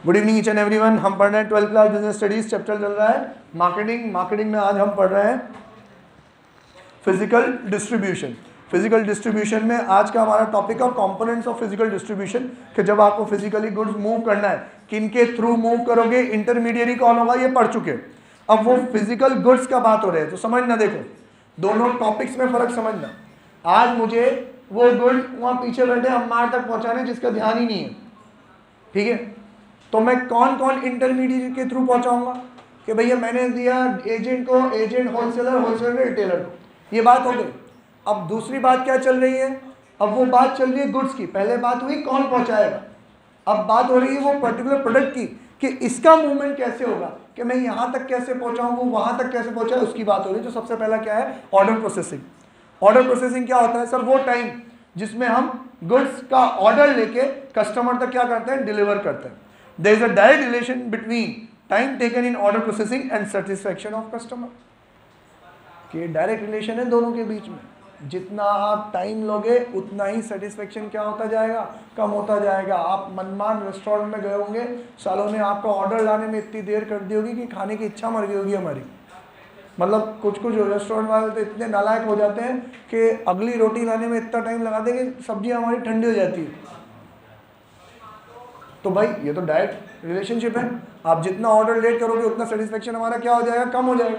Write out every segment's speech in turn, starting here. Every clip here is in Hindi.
Good evening each and everyone. हम पढ़ रहे हैं 12th class business studies, chapter चल रहा है मार्केटिंग। मार्केटिंग में आज हम पढ़ रहे हैं फिजिकल डिस्ट्रीब्यूशन। फिजिकल डिस्ट्रीब्यूशन में आज का हमारा टॉपिक है कंपोनेंट्स ऑफ फिजिकल डिस्ट्रीब्यूशन, कि जब आपको फिजिकली गुड्स मूव करना है किनके थ्रू मूव करोगे, इंटरमीडियरी कौन होगा, ये पढ़ चुके। अब वो फिजिकल गुड्स का बात हो रहे हैं तो समझना, देखो दोनों टॉपिक्स में फर्क समझना। आज मुझे वो गुड वहां पीछे बैठे अम्मार तक पहुंचाने जिसका ध्यान ही नहीं है, ठीक है, तो मैं कौन कौन इंटरमीडिएट के थ्रू पहुंचाऊंगा कि भैया मैंने दिया एजेंट को, एजेंट होलसेलर, होलसेलर रिटेलर को, ये बात हो गई। अब दूसरी बात क्या चल रही है, अब वो बात चल रही है गुड्स की। पहले बात हुई कौन पहुंचाएगा, अब बात हो रही है वो पर्टिकुलर प्रोडक्ट की कि इसका मूवमेंट कैसे होगा, कि मैं यहां तक कैसे पहुंचाऊं, वो वहां तक कैसे पहुंचाए, उसकी बात हो रही है। तो सबसे पहला क्या है, ऑर्डर प्रोसेसिंग। ऑर्डर प्रोसेसिंग क्या होता है सर, वो टाइम जिसमें हम गुड्स का ऑर्डर लेके कस्टमर तक क्या करते हैं, डिलीवर करते हैं। There is a direct relation between time taken in order processing and satisfaction of customer। कि डायरेक्ट रिलेशन है दोनों के बीच में। जितना आप टाइम लोगे उतना ही सेटिस्फेक्शन क्या होता जाएगा, कम होता जाएगा। आप मनमान रेस्टोरेंट में गए होंगे, सालों ने आपका ऑर्डर लाने में इतनी देर कर दी होगी कि खाने की इच्छा मर गई होगी हमारी। मतलब कुछ कुछ रेस्टोरेंट वाले तो इतने नालायक हो जाते हैं कि अगली रोटी लाने में इतना टाइम लगा देंगे कि सब्जी हमारी ठंडी हो जाती है। तो भाई ये तो डायरेक्ट रिलेशनशिप है। आप जितना ऑर्डर लेट करोगे उतना सेटिस्फेक्शन हमारा क्या हो जाएगा, कम हो जाएगा।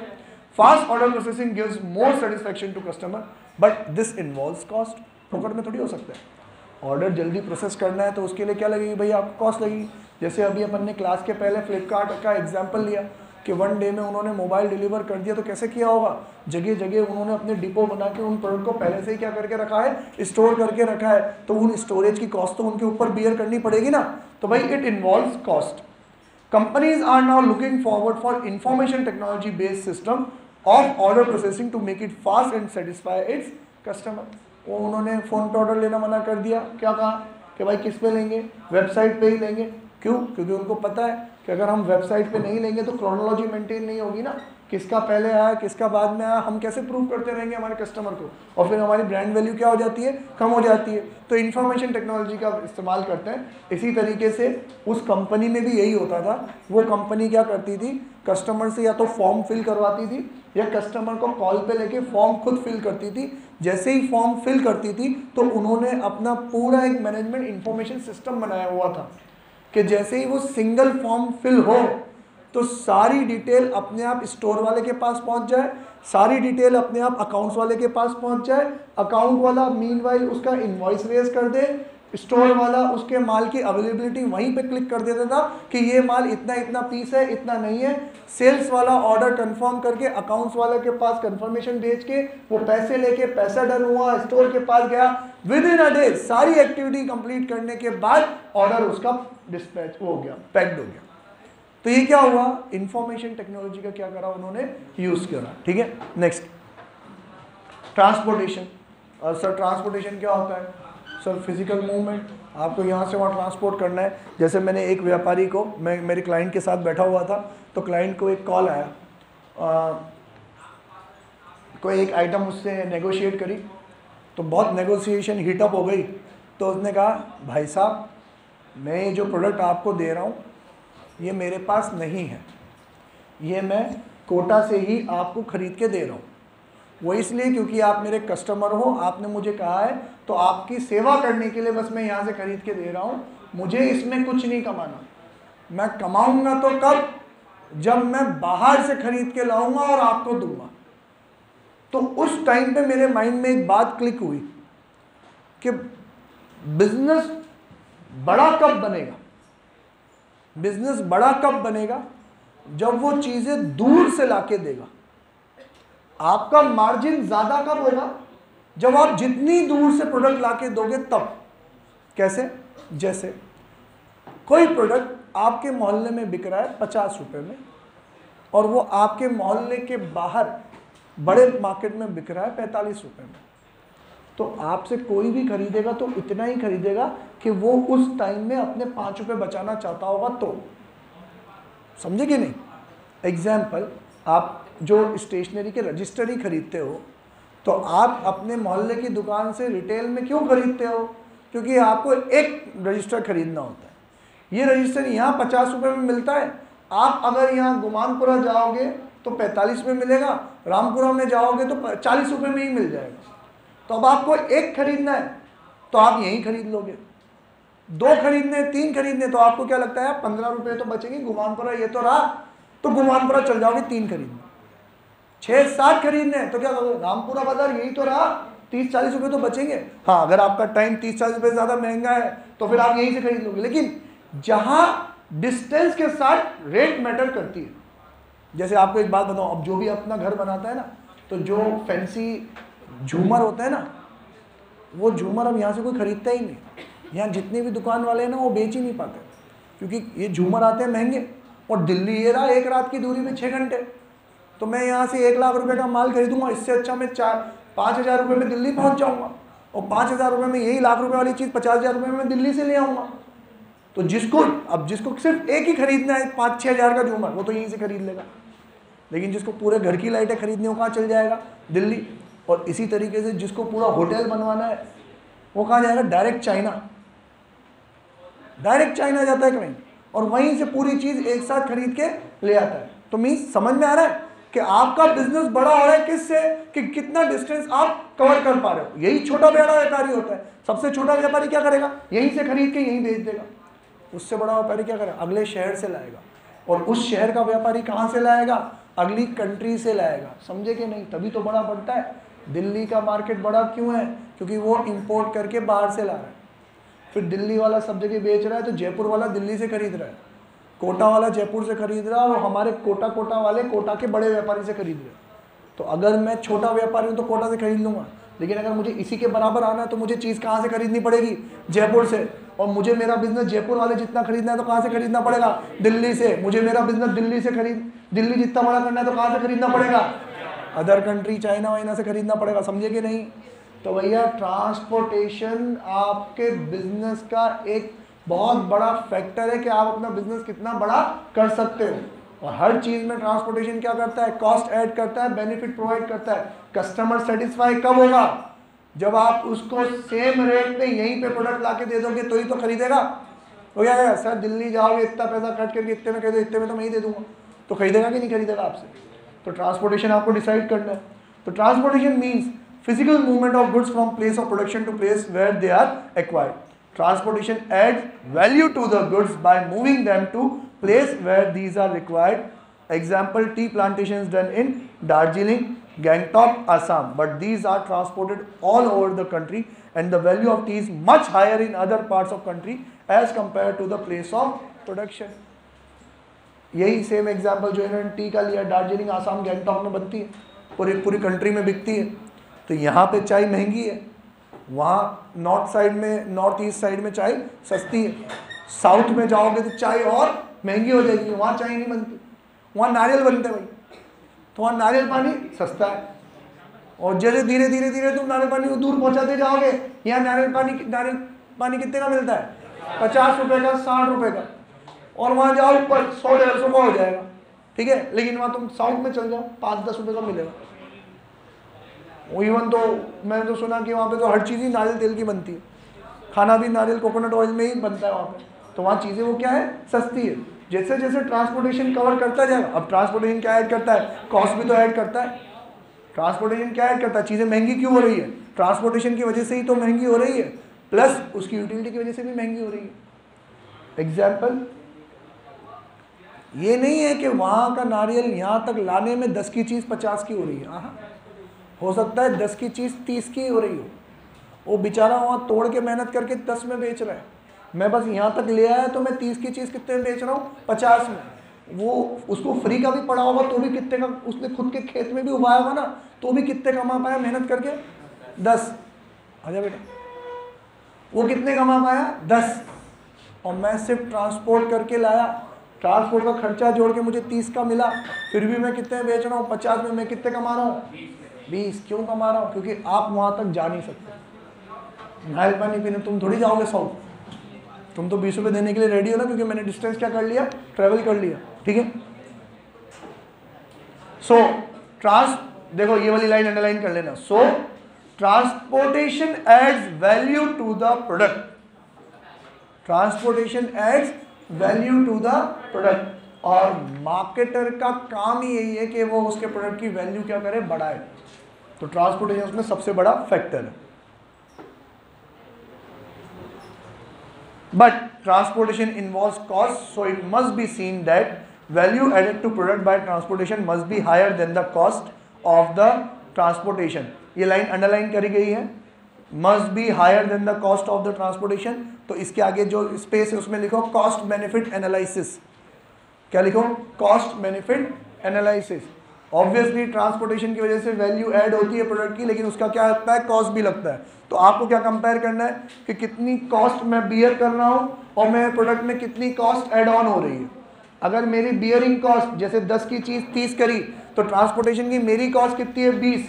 Fast order processing gives more satisfaction to customer but this involves cost. फोकट में थोड़ी हो सकता है। ऑर्डर जल्दी प्रोसेस करना है तो उसके लिए क्या लगेगी भाई, आपको कॉस्ट लगेगी। जैसे अभी अपन ने क्लास के पहले फ्लिपकार्ट का एग्जाम्पल लिया कि 1 डे में उन्होंने मोबाइल डिलीवर कर दिया, तो कैसे किया होगा, जगह जगह उन्होंने अपने डिपो बना के उन प्रोडक्ट को पहले से ही क्या करके रखा है, स्टोर करके रखा है। तो उन स्टोरेज की कॉस्ट तो उनके ऊपर बियर करनी पड़ेगी ना। तो भाई it involves cost. Companies are now looking forward for information technology based system of order processing to make it fast and satisfy its customer. वो उन्होंने फोन पे ऑर्डर लेना मना कर दिया, क्या कहा कि भाई किस पे लेंगे, वेबसाइट पे ही लेंगे। क्यों, क्योंकि उनको पता है कि अगर हम वेबसाइट पे नहीं लेंगे तो क्रोनोलॉजी मेंटेन नहीं होगी ना, किसका पहले आया किसका बाद में आया, हम कैसे प्रूव करते रहेंगे हमारे कस्टमर को, और फिर हमारी ब्रांड वैल्यू क्या हो जाती है, कम हो जाती है। तो इन्फॉर्मेशन टेक्नोलॉजी का इस्तेमाल करते हैं। इसी तरीके से उस कंपनी में भी यही होता था। वो कंपनी क्या करती थी, कस्टमर से या तो फॉर्म फिल करवाती थी या कस्टमर को कॉल पे लेके फॉर्म खुद फिल करती थी। जैसे ही फॉर्म फिल करती थी तो उन्होंने अपना पूरा एक मैनेजमेंट इंफॉर्मेशन सिस्टम बनाया हुआ था कि जैसे ही वो सिंगल फॉर्म फिल हो तो सारी डिटेल अपने आप स्टोर वाले के पास पहुंच जाए, सारी डिटेल अपने आप अकाउंट्स वाले के पास पहुंच जाए। अकाउंट वाला मीनवाइल उसका इनवॉइस रेज कर दे, स्टोर वाला उसके माल की अवेलेबिलिटी वहीं पे क्लिक कर देता था कि ये माल इतना इतना पीस है, इतना नहीं है। सेल्स वाला ऑर्डर कंफर्म करके अकाउंट्स वाले के पास कंफर्मेशन भेज के वो पैसे लेके, पैसा डन हुआ, स्टोर के पास गया, विद इन अ डे सारी एक्टिविटी कंप्लीट करने के बाद ऑर्डर उसका डिस्पैच हो गया, पैक्ड हो गया। तो ये क्या हुआ, इंफॉर्मेशन टेक्नोलॉजी का क्या करा उन्होंने, यूज करा। ठीक है, नेक्स्ट ट्रांसपोर्टेशन। और सर ट्रांसपोर्टेशन क्या होता है, सर फिजिकल मूवमेंट, आपको यहाँ से वहाँ ट्रांसपोर्ट करना है। जैसे मैंने एक व्यापारी को, मैं मेरे क्लाइंट के साथ बैठा हुआ था, तो क्लाइंट को एक कॉल आया, कोई एक आइटम उससे नेगोशिएट करी, तो बहुत नेगोशिएशन हीटअप हो गई। तो उसने कहा भाई साहब मैं ये जो प्रोडक्ट आपको दे रहा हूँ ये मेरे पास नहीं है, ये मैं कोटा से ही आपको ख़रीद के दे रहा हूँ। वो इसलिए क्योंकि आप मेरे कस्टमर हो, आपने मुझे कहा है, तो आपकी सेवा करने के लिए बस मैं यहाँ से खरीद के दे रहा हूँ। मुझे इसमें कुछ नहीं कमाना। मैं कमाऊँगा तो कब, जब मैं बाहर से खरीद के लाऊंगा और आपको दूंगा। तो उस टाइम पे मेरे माइंड में एक बात क्लिक हुई कि बिजनेस बड़ा कब बनेगा, बिजनेस बड़ा कब बनेगा, जब वो चीजें दूर से लाके देगा। आपका मार्जिन ज्यादा कब होगा, जब आप जितनी दूर से प्रोडक्ट लाके दोगे तब। कैसे, जैसे कोई प्रोडक्ट आपके मोहल्ले में बिक रहा है 50 रुपए में और वो आपके मोहल्ले के बाहर बड़े मार्केट में बिक रहा है 45 रुपए में, तो आपसे कोई भी खरीदेगा तो इतना ही खरीदेगा कि वो उस टाइम में अपने 5 रुपए बचाना चाहता होगा। तो समझे कि नहीं। एग्जाम्पल, आप जो स्टेशनरी के रजिस्टर ही खरीदते हो तो आप अपने मोहल्ले की दुकान से रिटेल में क्यों खरीदते हो, क्योंकि आपको एक रजिस्टर खरीदना होता है। ये रजिस्टर यहाँ 50 रुपये में मिलता है, आप अगर यहाँ गुमानपुरा जाओगे तो 45 में मिलेगा, रामपुरा में जाओगे तो 40 रुपये में ही मिल जाएगा। तो अब आपको एक खरीदना है तो आप यहीं खरीद लोगे, 2 खरीदने, 3 खरीदने तो आपको क्या लगता है 15 रुपये तो बचेंगे, गुमानपुरा ये तो रहा, तो गुमानपुरा चल जाओगे 3 खरीदने। 6-7 खरीदने तो क्या करोगे, रामपुरा बाजार यही तो रहा, 30-40 रुपये तो बचेंगे। हाँ, अगर आपका टाइम 30-40 रुपये ज़्यादा महंगा है तो फिर आप यहीं से खरीद लोगे। लेकिन जहाँ डिस्टेंस के साथ रेट मैटर करती है, जैसे आपको एक बात बताऊँ, अब जो भी अपना घर बनाता है ना, तो जो फैंसी झूमर होता है ना, वो झूमर अब यहाँ से कोई खरीदता ही नहीं। यहाँ जितने भी दुकान वाले हैं ना, वो बेच ही नहीं पाते, क्योंकि ये झूमर आते हैं महंगे, और दिल्ली ये रहा 1 रात की दूरी पे 6 घंटे। तो मैं यहाँ से 1 लाख रुपए का माल खरीदूंगा, इससे अच्छा मैं 5,000 रुपये में दिल्ली पहुँच जाऊँगा, और 5,000 रुपये में यही लाख रुपए वाली चीज़ 50,000 रुपये में दिल्ली से ले आऊँगा। तो जिसको सिर्फ एक ही खरीदना है 5-6 हज़ार का झूमर, वो तो यहीं से खरीद लेगा। लेकिन जिसको पूरे घर की लाइटें खरीदनी हो, कहाँ चल जाएगा, दिल्ली। और इसी तरीके से जिसको पूरा होटल बनवाना है, वो कहाँ जाएगा, डायरेक्ट चाइना जाता है कहीं, और वहीं से पूरी चीज़ एक साथ खरीद के ले आता है। तो मीन्स समझ में आ रहा है कि आपका बिजनेस बड़ा हो रहा है किससे, कि कितना डिस्टेंस आप कवर कर पा रहे हो। यही छोटा बड़ा व्यापारी होता है। सबसे छोटा व्यापारी क्या करेगा, यहीं से खरीद के यहीं बेच देगा। उससे बड़ा व्यापारी क्या करेगा, अगले शहर से लाएगा, और उस शहर का व्यापारी कहाँ से लाएगा, अगली कंट्री से लाएगा। समझे कि नहीं, तभी तो बड़ा बढ़ता है। दिल्ली का मार्केट बड़ा क्यों है, क्योंकि वो इंपोर्ट करके बाहर से ला रहा है। फिर दिल्ली वाला सब जगह बेच रहा है, तो जयपुर वाला दिल्ली से खरीद रहा है, कोटा वाला जयपुर से खरीद रहा है, और हमारे कोटा वाले कोटा के बड़े व्यापारी से खरीद रहे हैं। तो अगर मैं छोटा व्यापारी हूँ तो कोटा से खरीद लूँगा, लेकिन अगर मुझे इसी के बराबर आना है तो मुझे चीज़ कहाँ से खरीदनी पड़ेगी, जयपुर से। और मुझे मेरा बिजनेस जयपुर वाले जितना खरीदना है तो कहाँ से खरीदना पड़ेगा, दिल्ली से। मुझे मेरा बिजनेस दिल्ली जितना बड़ा करना है तो कहाँ से खरीदना पड़ेगा, अदर कंट्री, चाइना वाइना से खरीदना पड़ेगा। समझे कि नहीं। तो भैया ट्रांसपोर्टेशन आपके बिजनेस का एक बहुत बड़ा फैक्टर है कि आप अपना बिजनेस कितना बड़ा कर सकते हो। और हर चीज़ में ट्रांसपोर्टेशन क्या करता है, कॉस्ट ऐड करता है, बेनिफिट प्रोवाइड करता है। कस्टमर सेटिस्फाई कब होगा, जब आप उसको सेम रेट पे यहीं पे प्रोडक्ट ला के दे दोगे तो ही तो खरीदेगा। हो गया सर, दिल्ली जाओगे इतना पैसा कट करके इतने में कह दो, इतने में तो मैं ही दे दूंगा, तो खरीदेगा कि नहीं खरीदेगा आपसे। तो ट्रांसपोर्टेशन आपको डिसाइड करना है। तो transportation means physical movement of goods from place of production to place where they are acquired. Transportation adds value to the goods by moving them to place where these are required. Example, tea plantations done in Darjeeling, Gangtok, Assam. But these are transported all over the country, and the value of tea is much higher in other parts of country as compared to the place of production. यही सेम एग्जाम्पल जो इन्होंने टी का लिया, दार्जिलिंग, आसाम, गैंगटॉक में बनती है, पूरी कंट्री में बिकती है। तो यहाँ पे चाय महंगी है, वहाँ नॉर्थ ईस्ट साइड में चाय सस्ती है। साउथ में जाओगे तो चाय और महंगी हो जाएगी, वहाँ चाय नहीं बनती, वहाँ नारियल बनते भाई, तो वहाँ नारियल पानी सस्ता है। और जैसे धीरे धीरे तुम नारियल पानी को दूर पहुँचाते जाओगे, यहाँ नारियल पानी कितने का मिलता है, 50 रुपये का, 60 रुपये का, और वहाँ जाओ ऊपर 100-150 का हो जाएगा, ठीक है। लेकिन वहाँ तुम साउथ में चल जाओ 5-10 रुपये का मिलेगा। इवन तो मैंने तो सुना कि वहाँ पे तो हर चीज़ ही नारियल तेल की बनती है, खाना भी नारियल कोकोनट ऑयल में ही बनता है वहाँ पे। तो वहाँ चीज़ें वो क्या है, सस्ती है। जैसे जैसे ट्रांसपोर्टेशन कवर करता जाएगा, अब ट्रांसपोर्टेशन क्या ऐड करता है, कॉस्ट भी तो ऐड करता है। ट्रांसपोर्टेशन क्या ऐड करता है, चीज़ें महंगी क्यों हो रही है, ट्रांसपोर्टेशन की वजह से ही तो महंगी हो रही है, प्लस उसकी यूटिलिटी की वजह से भी महंगी हो रही है। एग्जाम्पल ये नहीं है कि वहाँ का नारियल यहाँ तक लाने में 10 की चीज़ 50 की हो रही है। हाँ, हो सकता है 10 की चीज़ 30 की हो रही हो, वो बेचारा वहाँ तोड़ के मेहनत करके 10 में बेच रहा है, मैं बस यहाँ तक ले आया तो मैं 30 की चीज़ कितने में बेच रहा हूँ, 50 में। वो उसको फ्री का भी पड़ा होगा तो भी कितने का, उसने खुद के खेत में भी उगाया होगा ना, तो भी कितने कमा पाया मेहनत करके, 10। आजा बेटा, वो कितने कमा पाया, 10। और मैं सिर्फ ट्रांसपोर्ट करके लाया, ट्रांसपोर्ट का खर्चा जोड़ के मुझे 30 का मिला, फिर भी मैं कितने बेच रहा हूँ, 50 में। मैं कितने कमा रहा हूँ, 20। क्यों कमा रहा हूँ, क्योंकि आप वहाँ तक जा नहीं सकते। नारियल पानी पीने तुम थोड़ी जाओगे साउथ, तुम तो 20 रुपये देने के लिए रेडी हो ना, क्योंकि मैंने डिस्टेंस क्या कर लिया, ट्रेवल कर लिया, ठीक है। सो देखो ये वाली लाइन अंडरलाइन कर लेना। So transportation adds value to the product, transportation adds value to the product, और मार्केटर का काम ही यही है कि वो उसके प्रोडक्ट की वैल्यू क्या करे, बढ़ाए। तो ट्रांसपोर्टेशन उसमें सबसे बड़ा फैक्टर है। But transportation involves cost, so it must be seen that value added to product by transportation must be higher than the cost of the transportation. ये लाइन अंडरलाइन करी गई है, must be higher than the cost of the transportation. तो इसके आगे जो स्पेस है उसमें लिखो कॉस्ट बेनिफिट एनालिसिस। क्या लिखो, cost benefit analysis. Obviously transportation की वजह से वैल्यू ऐड होती है प्रोडक्ट की, लेकिन उसका क्या लगता है, कॉस्ट भी लगता है। तो आपको क्या कंपेयर करना है कि कितनी कॉस्ट मैं बियर कर रहा हूँ और मेरे प्रोडक्ट में कितनी कॉस्ट ऐड ऑन हो रही है। अगर मेरी बियरिंग कॉस्ट जैसे 10 की चीज़ 30 करी, तो ट्रांसपोर्टेशन की मेरी कॉस्ट कितनी है 20,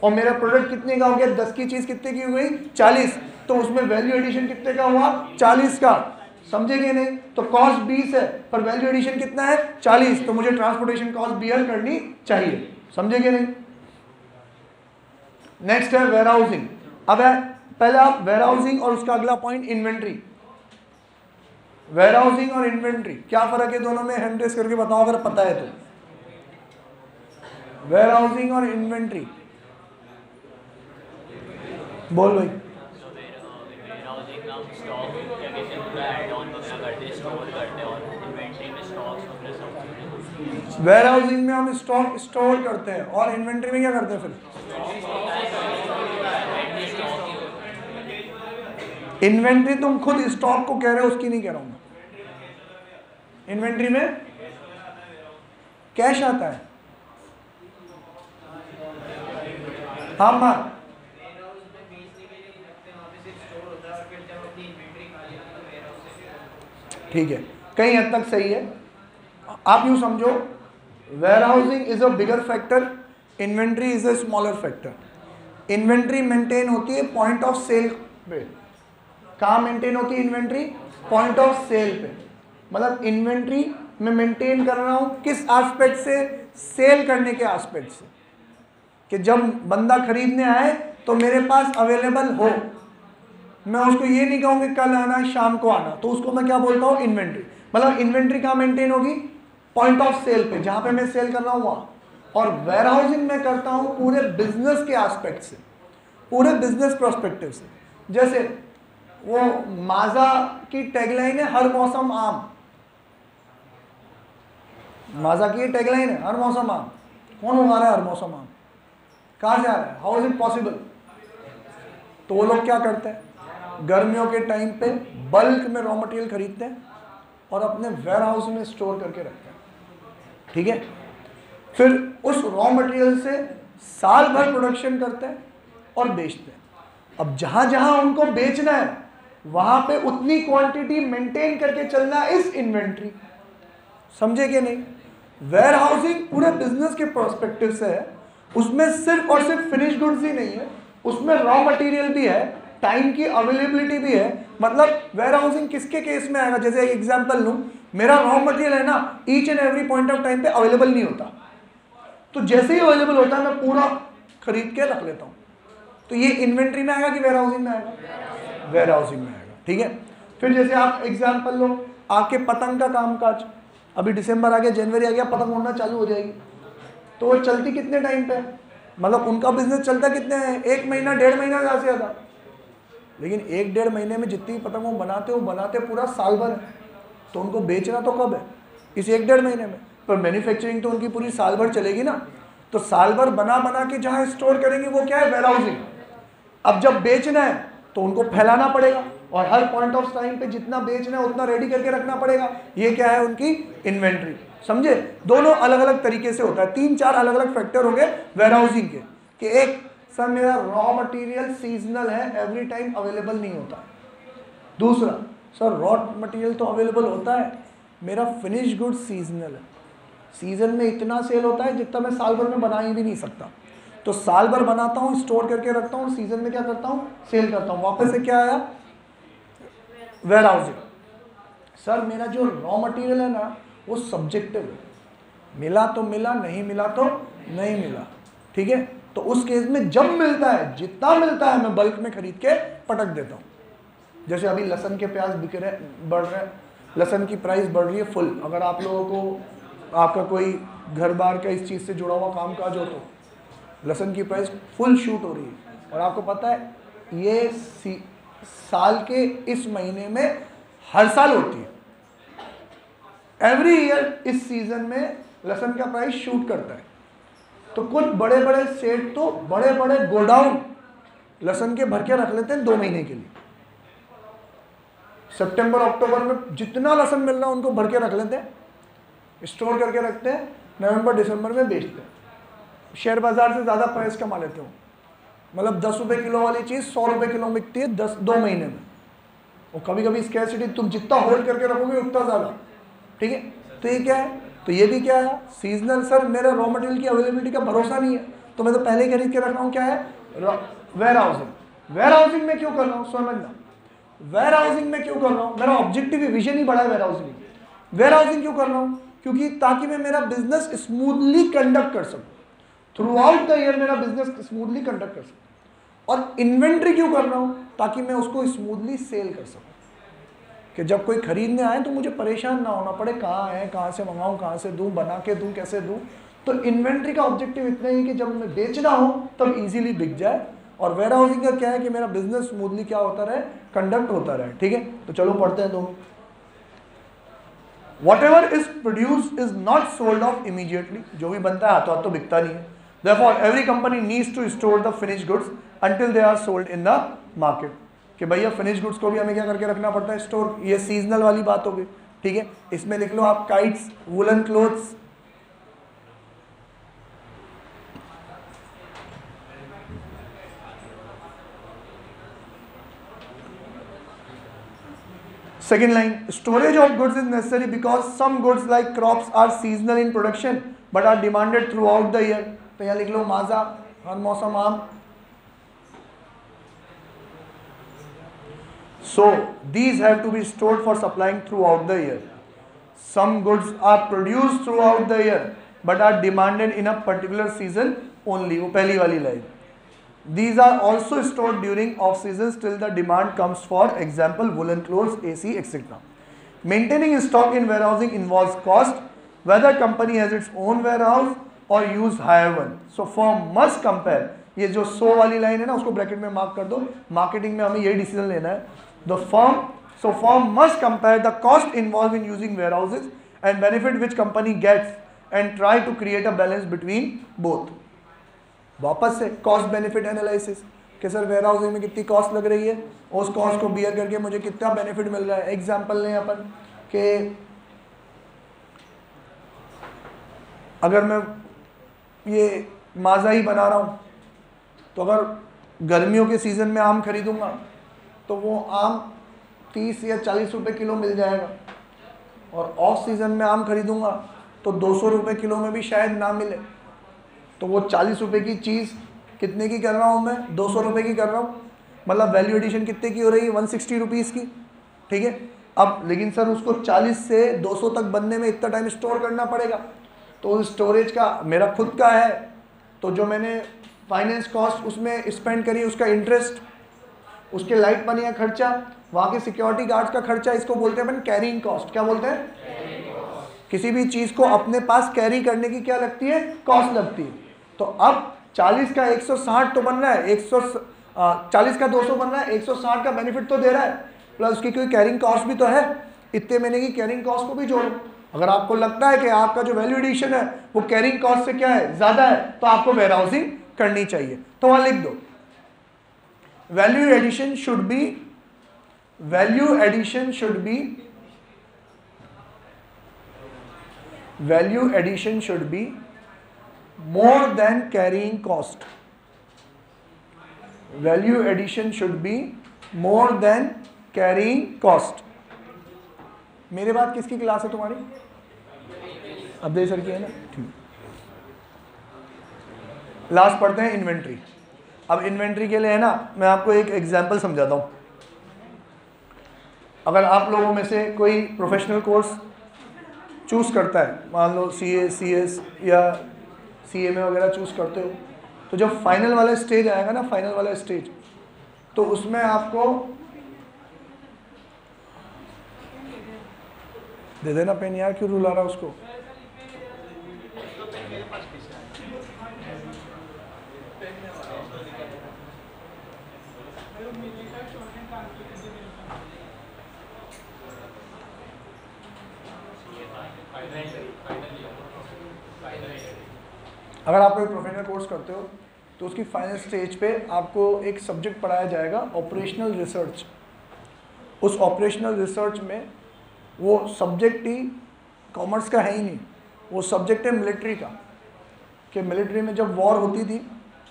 और मेरा प्रोडक्ट कितने का हो गया, 10 की चीज़ कितने की हुई 40, तो उसमें वैल्यू एडिशन कितने का हुआ 40 का। समझेंगे नहीं, तो कॉस्ट 20 है पर वैल्यू एडिशन कितना है 40, तो मुझे ट्रांसपोर्टेशन कॉस्ट बियर करनी चाहिए। समझेंगे नहीं। नेक्स्ट है वेयरहाउसिंग। अब है पहले आप वेयरहाउसिंग और उसका अगला पॉइंट इन्वेंट्री। वेयरहाउसिंग और इन्वेंट्री क्या फर्क है दोनों में, हैंड रेस करके बताओ अगर पता है तो। वेयरहाउसिंग और इन्वेंट्री बोल भाई। वेयरहाउसिंग में हम स्टॉक स्टोर करते हैं और इन्वेंट्री में क्या करते हैं फिर, इन्वेंट्री तुम खुद स्टॉक को कह रहे हो, उसकी नहीं कह रहा हूं मैं। इन्वेंट्री में कैश आता है, हाँ मां ठीक है, कई हद तक सही है। आप यूं समझो, warehousing is a bigger factor, inventory is a smaller factor. Inventory maintain होती है पॉइंट ऑफ सेल पे। कहाँ मेंटेन होती है इन्वेंट्री, पॉइंट ऑफ सेल पे। मतलब इन्वेंट्री में मेंटेन कर रहा हूँ किस एस्पेक्ट से, सेल करने के एस्पेक्ट से, कि जब बंदा खरीदने आए तो मेरे पास अवेलेबल हो। मैं उसको ये नहीं कहूँगी कल आना शाम को आना, तो उसको मैं क्या बोलता हूँ, इन्वेंट्री। मतलब इन्वेंट्री कहाँ मेंटेन होगी, पॉइंट ऑफ सेल पे, जहाँ पे मैं सेल कर रहा हूँ वहाँ। और वेयरहाउसिंग में करता हूँ पूरे बिजनेस के एस्पेक्ट से, पूरे बिजनेस प्रोस्पेक्टिव से। जैसे वो माजा की टैगलाइन है हर मौसम आम, माजा की टैगलाइन है हर मौसम आम। कौन उगा रहा है हर मौसम आम, कहाँ से आ रहा है, हाउ इज इट पॉसिबल। तो वो लोग क्या करते हैं, गर्मियों के टाइम पे बल्क में रॉ मटेरियल खरीदते हैं और अपने वेयर हाउस में स्टोर करके रखते हैं, ठीक है। फिर उस रॉ मटेरियल से साल भर प्रोडक्शन करते हैं और बेचते हैं। अब जहां जहां उनको बेचना है वहां पे उतनी क्वांटिटी मेंटेन करके चलना इस इन्वेंट्री। समझे कि नहीं। वेयर हाउसिंग पूरे बिजनेस के पर्सपेक्टिव से है, उसमें सिर्फ और सिर्फ फिनिश गुड्स ही नहीं है, उसमें रॉ मटेरियल भी है, टाइम की अवेलेबिलिटी भी है। मतलब वेयर हाउसिंग किसके केस में आएगा, जैसे एक एग्जांपल लूं, मेरा रॉ मटेरियल है ना, each and every point of time पे अवेलेबल नहीं होता, तो जैसे ही अवेलेबल होता है मैं पूरा खरीद के रख लेता हूं। तो ये इन्वेंट्री में आएगा कि वेयर हाउसिंग में आएगा, वेयर हाउसिंग में आएगा, ठीक है। फिर जैसे आप एग्जाम्पल लो, आपके पतंग का कामकाज, अभी दिसंबर आ गया, जनवरी आ गया, पतंग उड़ना चालू हो जाएगी, तो वो चलती कितने टाइम पे, मतलब उनका बिजनेस चलता कितने हैं, 1 महीना 1.5 महीना ज़्यादा से ज़्यादा। लेकिन 1-1.5 महीने में जितनी पतंग वो बनाते पूरा साल भर है, तो उनको बेचना तो कब है, इस 1-1.5 महीने में। पर मैन्युफैक्चरिंग तो उनकी पूरी साल भर चलेगी ना, तो साल भर बना के जहाँ स्टोर करेंगे वो क्या है, वेयर हाउसिंग। अब जब बेचना है तो उनको फैलाना पड़ेगा और हर पॉइंट ऑफ टाइम पे जितना बेचना है उतना रेडी करके रखना पड़ेगा, ये क्या है उनकी इन्वेंट्री। समझे, दोनों अलग अलग तरीके से होता है। 3-4 अलग अलग फैक्टर होंगे वेयर हाउसिंग के, कि एक सर मेरा रॉ मटेरियल सीजनल है, एवरी टाइम अवेलेबल नहीं होता। दूसरा, सर रॉ मटेरियल तो अवेलेबल होता है, मेरा फिनिश गुड सीजनल है, सीजन में इतना सेल होता है जितना मैं साल भर में बना ही भी नहीं सकता, तो साल भर बनाता हूँ, स्टोर करके रखता हूँ, सीजन में क्या करता हूँ, सेल करता हूँ। वापस से क्या आया, वेयर हाउसिंग। सर मेरा जो रॉ मटेरियल है ना वो सब्जेक्टिव है, मिला तो मिला, नहीं मिला तो नहीं मिला, ठीक है। तो उस केस में जब मिलता है, जितना मिलता है मैं बल्क में खरीद के पटक देता हूँ। जैसे अभी लहसुन के प्याज बिक रहे, बढ़ रहे हैं, लहसुन की प्राइस बढ़ रही है फुल। अगर आप लोगों को आपका कोई घर बार का इस चीज़ से जुड़ा हुआ काम काज हो तो लहसुन की प्राइस फुल शूट हो रही है। और आपको पता है ये साल के इस महीने में हर साल होती है, एवरी ईयर इस सीजन में लहसुन का प्राइस शूट करता है। तो कुछ बड़े बड़े सेठ तो बड़े बड़े गोडाउन लहसुन के भर के रख लेते हैं 2 महीने के लिए। सितंबर अक्टूबर में जितना लहसुन मिल रहा है उनको भर के रख लेते हैं, स्टोर करके रखते हैं, नवंबर दिसंबर में बेचते हैं। शेयर बाजार से ज़्यादा प्राइस कमा लेते हो। मतलब 10 रुपये किलो वाली चीज़ 100 रुपये किलो बिकती है 2 महीने में। और कभी कभी स्कैरसिटी तुम जितना होल्ड करके रखोगे उतना ज़्यादा, ठीक है। तो ये क्या है, तो ये भी क्या है सीजनल। सर मेरा रॉ मटेरियल की अवेलेबिलिटी का भरोसा नहीं है तो मैं तो पहले ही खरीद के रख रहा हूँ। क्या है वेयर हाउसिंग। वेयर हाउसिंग में क्यों कर रहा हूँ समझना, वेयर हाउसिंग में क्यों कर रहा हूँ, मेरा ऑब्जेक्टिव विजन ही बड़ा है वेयर हाउसिंग। वेयर हाउसिंग क्यों कर रहा हूँ, क्योंकि ताकि मैं मेरा बिजनेस स्मूथली कंडक्ट कर सकूँ, थ्रू आउट द ईयर मेरा बिजनेस स्मूथली कंडक्ट कर सकूँ। और इन्वेंट्री क्यों कर रहा हूँ, ताकि मैं उसको स्मूथली सेल कर सकूँ, कि जब कोई खरीदने आए तो मुझे परेशान ना होना पड़े कहाँ है, कहाँ से मंगाऊँ, कहाँ से दूँ, बना के दूँ, कैसे दूँ। तो इन्वेंट्री का ऑब्जेक्टिव इतना ही कि जब मैं बेचना हो तब इजीली बिक जाए। और वेयर हाउसिंग का क्या है कि मेरा बिजनेस स्मूथली क्या होता रहे, कंडक्ट होता रहे, ठीक है। तो चलो पढ़ते हैं दोनों। Whatever is produced is not sold off immediately, जो भी बनता है हाथों हाथ तो बिकता नहीं है। Therefore, every company needs to store the finished goods until they are sold in the market। कि भैया फिनिश गुड्स को भी हमें क्या करके रखना पड़ता है, स्टोर। ये सीजनल वाली बात होगी, ठीक है। इसमें लिख लो आप kites, woollen clothes, second line, storage of goods is necessary because some goods like crops are seasonal in production but are demanded throughout the year। तो यहाँ लिख लो माजा, हर मौसम आम। So these have to be stored for supplying throughout the year। Some goods are produced throughout the year but are demanded in a particular season only। वो पहली वाली line. These are also stored during off seasons till the demand comes, for example woolen clothes, AC, etc। Maintaining stock in warehousing involves cost, whether company has its own warehouse or use hire one। So firm must compare। ये जो 100 वाली लाइन है ना उसको ब्रैकेट में मार्क कर दो। मार्केटिंग में हमें यही डिसीजन लेना है। The firm must compare the cost involved in using warehouses and benefit which company gets and try to create a balance between both। वापस से कॉस्ट बेनिफिट एनालिसिस कि सर वेयर हाउसिंग में कितनी कॉस्ट लग रही है, उस कॉस्ट को बियर करके मुझे कितना बेनिफिट मिल रहा है। एग्जांपल लें अपन कि अगर मैं ये माजा ही बना रहा हूँ तो अगर गर्मियों के सीज़न में आम खरीदूंगा तो वो आम 30 या 40 रुपये किलो मिल जाएगा, और ऑफ सीज़न में आम खरीदूंगा तो 200 रुपये किलो में भी शायद ना मिले। तो वो 40 रुपये की चीज़ कितने की कर रहा हूँ मैं, 200 रुपये की कर रहा हूँ। मतलब वैल्यू एडिशन कितने की हो रही है, 160 रुपीज़ की, ठीक है। अब लेकिन सर उसको 40 से 200 तक बनने में इतना टाइम स्टोर करना पड़ेगा, तो स्टोरेज का मेरा खुद का है, तो जो मैंने फाइनेंस कॉस्ट उसमें स्पेंड करी, उसका इंटरेस्ट, उसके लाइट पानी का खर्चा, वहाँ के सिक्योरिटी गार्ड्स का खर्चा, इसको बोलते हैं अपन कैरिंग कॉस्ट। क्या बोलते हैं, किसी भी चीज़ को अपने पास कैरी करने की क्या लगती है, कॉस्ट लगती है। तो अब 40 का 160 तो बन रहा है, 40 का 200 बन रहा है, 160 का बेनिफिट तो दे रहा है, प्लस उसकी कोई कैरिंग कॉस्ट भी तो है, इतने महीने की कैरिंग कॉस्ट को भी जोड़ो। अगर आपको लगता है कि आपका जो वैल्यू एडिशन है वो कैरिंग कॉस्ट से क्या है, ज़्यादा है, तो आपको वेयर हाउसिंग करनी चाहिए। तो वहाँ लिख दो value addition should be more than carrying cost। value addition should be more than carrying cost। मेरे बाद किसकी क्लास है तुम्हारी, अब्दुल सर की है ना, ठीक। लास्ट पढ़ते हैं इन्वेंट्री। अब इन्वेंट्री के लिए है ना, मैं आपको एक एग्जांपल समझाता हूँ। अगर आप लोगों में से कोई प्रोफेशनल कोर्स चूज़ करता है, मान लो CA CS या CMA वगैरह चूज़ करते हो, तो जब फाइनल वाला स्टेज आएगा ना, फाइनल वाला स्टेज, तो उसमें आपको दे देना पेन यार, क्यों रुला रहा उसको। अगर आप कोई प्रोफेशनल कोर्स करते हो तो उसकी फाइनल स्टेज पे आपको एक सब्जेक्ट पढ़ाया जाएगा ऑपरेशनल रिसर्च। उस ऑपरेशनल रिसर्च में वो सब्जेक्ट ही कॉमर्स का है ही नहीं, वो सब्जेक्ट है मिलिट्री का, कि मिलिट्री में जब वॉर होती थी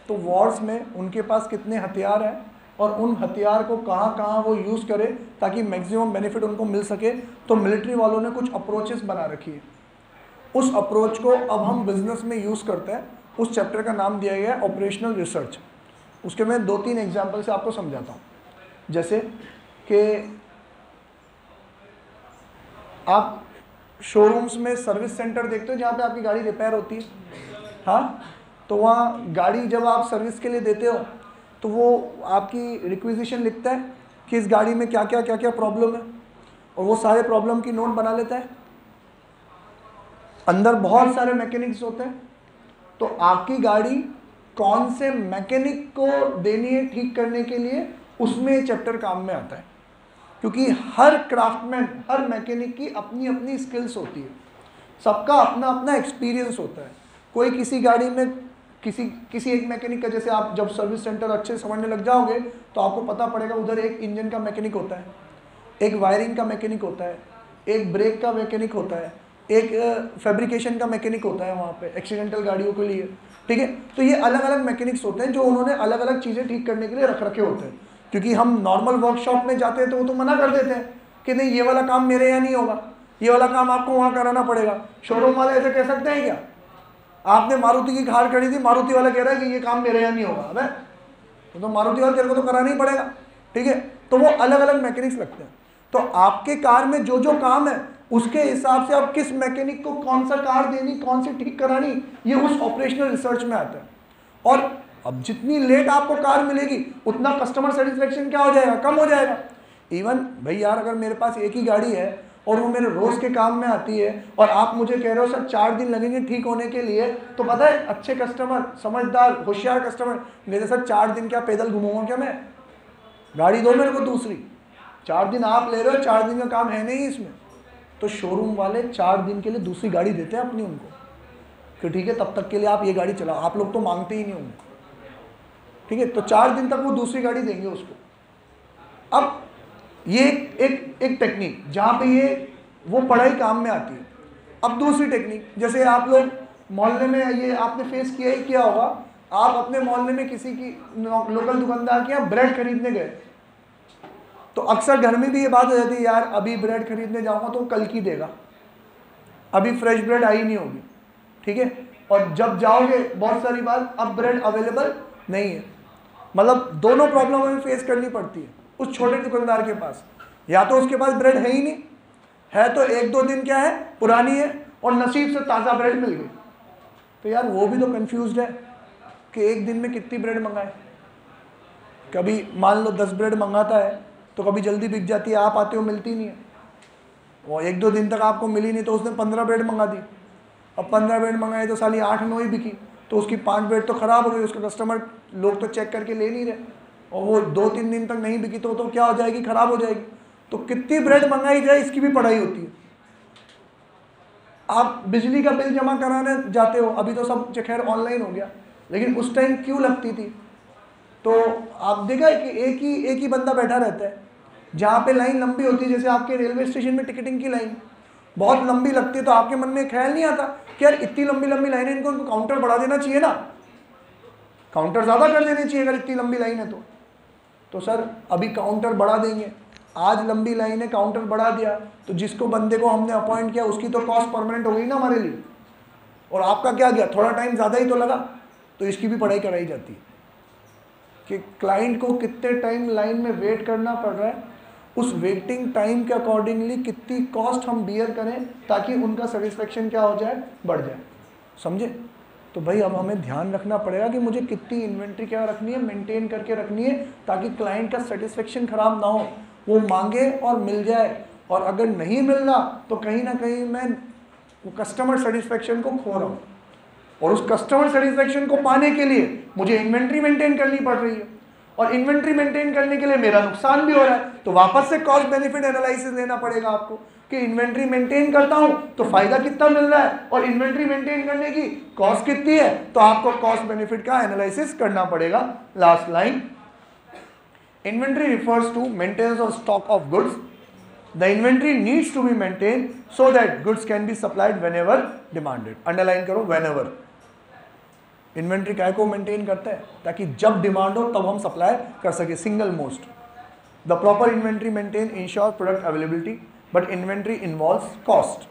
तो वॉर्स में उनके पास कितने हथियार हैं और उन हथियार को कहाँ कहाँ वो यूज़ करें ताकि मैक्सिमम बेनिफिट उनको मिल सके। तो मिलिट्री वालों ने कुछ अप्रोचेस बना रखी है, उस अप्रोच को अब हम बिजनेस में यूज़ करते हैं। उस चैप्टर का नाम दिया गया है ऑपरेशनल रिसर्च। उसके मैं 2-3 एग्जाम्पल से आपको समझाता हूँ। जैसे कि आप शोरूम्स में सर्विस सेंटर देखते हो जहाँ पे आपकी गाड़ी रिपेयर होती है, हाँ, तो वहाँ गाड़ी जब आप सर्विस के लिए देते हो तो वो आपकी रिक्विजिशन लिखता है कि इस गाड़ी में क्या क्या प्रॉब्लम है, और वो सारे प्रॉब्लम की नोट बना लेता है। अंदर बहुत सारे मैकेनिक्स होते हैं, तो आपकी गाड़ी कौन से मैकेनिक को देनी है ठीक करने के लिए, उसमें ये चैप्टर काम में आता है। क्योंकि हर क्राफ्टमैन, हर मैकेनिक की अपनी अपनी स्किल्स होती है, सबका अपना अपना एक्सपीरियंस होता है। कोई किसी गाड़ी में किसी एक मैकेनिक का, जैसे आप जब सर्विस सेंटर अच्छे से समझने लग जाओगे तो आपको पता पड़ेगा उधर एक इंजन का मैकेनिक होता है, एक वायरिंग का मैकेनिक होता है, एक ब्रेक का मैकेनिक होता है, एक फैब्रिकेशन का मैकेनिक होता है वहाँ पे एक्सीडेंटल गाड़ियों के लिए, ठीक है। तो ये अलग अलग मैकेनिक्स होते हैं जो उन्होंने अलग अलग चीज़ें ठीक करने के लिए रख रखे होते हैं। क्योंकि हम नॉर्मल वर्कशॉप में जाते हैं तो वो तो मना कर देते हैं कि नहीं ये वाला काम मेरे यहाँ नहीं होगा, ये वाला काम आपको वहाँ कराना पड़ेगा। शोरूम वाले ऐसे कह सकते हैं क्या? आपने मारुति की कार खड़ी थी, मारुति वाला कह रहा है कि ये काम मेरे यहाँ नहीं होगा, अबे तो मारुति वाले तेरे को तो कराना ही पड़ेगा, ठीक है। तो वो अलग अलग मैकेनिक्स लगते हैं। तो आपके कार में जो जो काम है उसके हिसाब से आप किस मैकेनिक को कौन सा कार देनी, कौन सी ठीक करानी, ये उस ऑपरेशनल रिसर्च में आता है। और अब जितनी लेट आपको कार मिलेगी उतना कस्टमर सेटिस्फेक्शन क्या हो जाएगा, कम हो जाएगा। इवन भाई यार, अगर मेरे पास एक ही गाड़ी है और वो मेरे रोज़ के काम में आती है और आप मुझे कह रहे हो सर 4 दिन लगेंगे ठीक होने के लिए, तो पता है अच्छे कस्टमर, समझदार, होशियार कस्टमर मेरे साथ 4 दिन क्या पैदल घूमूंगा क्या मैं? गाड़ी दो मेरे को दूसरी। 4 दिन आप ले रहे हो, 4 दिन का काम है नहीं इसमें। तो शोरूम वाले 4 दिन के लिए दूसरी गाड़ी देते हैं अपनी उनको कि ठीक है तब तक के लिए आप ये गाड़ी चलाओ, आप लोग तो मांगते ही नहीं होंगे, ठीक है। तो 4 दिन तक वो दूसरी गाड़ी देंगे उसको। अब ये एक टेक्निक जहाँ पे ये वो पढ़ाई काम में आती है। अब दूसरी टेक्निक, जैसे आप लोग मोहल्ले में, ये आपने फेस किया ही किया होगा, आप अपने मोहल्ले में किसी की लोकल दुकानदार के यहाँ ब्रेड खरीदने गए तो अक्सर घर में भी ये बात हो जाती है, यार अभी ब्रेड खरीदने जाऊँगा तो कल की देगा, अभी फ्रेश ब्रेड आई नहीं होगी, ठीक है। और जब जाओगे बहुत सारी बार अब ब्रेड अवेलेबल नहीं है। मतलब दोनों प्रॉब्लम हमें फेस करनी पड़ती है उस छोटे दुकानदार के पास। या तो उसके पास ब्रेड है ही नहीं, है तो 1-2 दिन क्या है पुरानी है और नसीब से ताज़ा ब्रेड मिल गई, तो यार वो भी तो कंफ्यूज्ड है कि एक दिन में कितनी ब्रेड मंगाए। कभी मान लो 10 ब्रेड मंगाता है तो कभी जल्दी बिक जाती है, आप आते हो मिलती नहीं है, वो 1-2 दिन तक आपको मिली नहीं तो उसने 15 ब्रेड मंगा दी। अब 15 ब्रेड मंगाए तो साली 8-9 ही बिकी, तो उसकी 5 ब्रेड तो ख़राब हो गई, उसका कस्टमर लोग तो चेक करके ले नहीं रहे, और वो 2-3 दिन तक नहीं बिकी तो क्या हो जाएगी, ख़राब हो जाएगी। तो कितनी ब्रेड मंगाई जाए इसकी भी पढ़ाई होती है। आप बिजली का बिल जमा कराने जाते हो, अभी तो सब खैर ऑनलाइन हो गया, लेकिन उस टाइम क्यों लगती थी? तो आप देखा है कि एक ही बंदा बैठा रहता है, जहाँ पे लाइन लंबी होती है, जैसे आपके रेलवे स्टेशन में टिकटिंग की लाइन बहुत लंबी लगती है, तो आपके मन में ख्याल नहीं आता कि यार इतनी लंबी लंबी लाइन है, इनको काउंटर बढ़ा देना चाहिए ना, काउंटर ज़्यादा कर देने चाहिए अगर इतनी लंबी लाइन है तो सर अभी काउंटर बढ़ा देंगे। आज लंबी लाइन है, काउंटर बढ़ा दिया तो जिसको बंदे को हमने अपॉइंट किया उसकी तो कॉस्ट परमानेंट हो गई ना हमारे लिए, और आपका क्या गया, थोड़ा टाइम ज़्यादा ही तो लगा। तो इसकी भी पढ़ाई कराई जाती है कि क्लाइंट को कितने टाइम लाइन में वेट करना पड़ रहा है, उस वेटिंग टाइम के अकॉर्डिंगली कितनी कॉस्ट हम बियर करें ताकि उनका सेटिस्फेक्शन क्या हो जाए, बढ़ जाए, समझे। तो भाई अब हमें ध्यान रखना पड़ेगा कि मुझे कितनी इन्वेंट्री क्या रखनी है, मेंटेन करके रखनी है ताकि क्लाइंट का सेटिस्फेक्शन ख़राब ना हो, वो मांगे और मिल जाए। और अगर नहीं मिल रहा तो कहीं ना कहीं मैं वो कस्टमर सेटिस्फेक्शन को खो रहा हूँ, और उस कस्टमर सेटिस्फेक्शन को पाने के लिए मुझे इन्वेंट्री मेंटेन करनी पड़ रही है, और इन्वेंट्री मेंटेन करने के लिए मेरा नुकसान भी हो रहा है। तो वापस से कॉस्ट बेनिफिट एनालिसिस लेना पड़ेगा आपको कि इन्वेंट्री मेंटेन करता हूं तो फायदा कितना मिल रहा है और इन्वेंट्री मेंटेन करने की कॉस्ट कितनी है, तो आपको कॉस्ट बेनिफिट का एनालिसिस करना पड़ेगा। Last line, inventory refers to maintenance of stock of goods. The inventory needs to be maintain so that goods can be supplied whenever demanded. Underline करो, वेन एवर। इन्वेंट्री काय को मेंटेन करता है, ताकि जब डिमांड हो तब हम सप्लाई कर सके, single most. The proper inventory maintain ensure product availability, but inventory involves cost.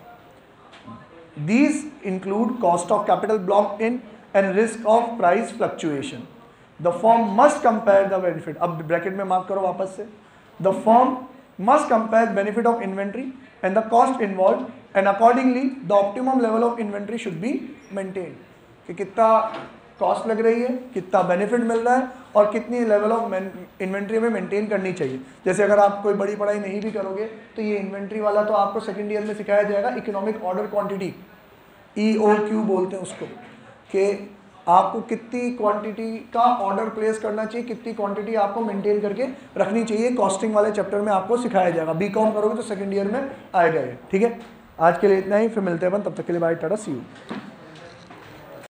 These include cost of capital block in and risk of price fluctuation. The firm must compare the benefit, अब ब्रैकेट में मार्क करो वापस से, the firm must compare benefit of inventory and the cost involved, and accordingly the optimum level of inventory should be maintained। कि कितना कॉस्ट लग रही है, कितना बेनिफिट मिल रहा है, और कितनी लेवल ऑफ इन्वेंट्री में मेंटेन करनी चाहिए। जैसे अगर आप कोई बड़ी पढ़ाई नहीं भी करोगे तो ये इन्वेंट्री वाला तो आपको सेकेंड ईयर में सिखाया जाएगा, इकोनॉमिक ऑर्डर क्वांटिटी, EOQ बोलते हैं उसको, कि आपको कितनी क्वांटिटी का ऑर्डर प्लेस करना चाहिए, कितनी क्वांटिटी आपको मेंटेन करके रखनी चाहिए। कॉस्टिंग वाले चैप्टर में आपको सिखाया जाएगा। बीकॉम करोगे तो सेकंड ईयर में आएगा ये, ठीक है। आज के लिए इतना ही, फिर मिलते हैं अपन, तब तक के लिए बाय, टाटा, सी यू।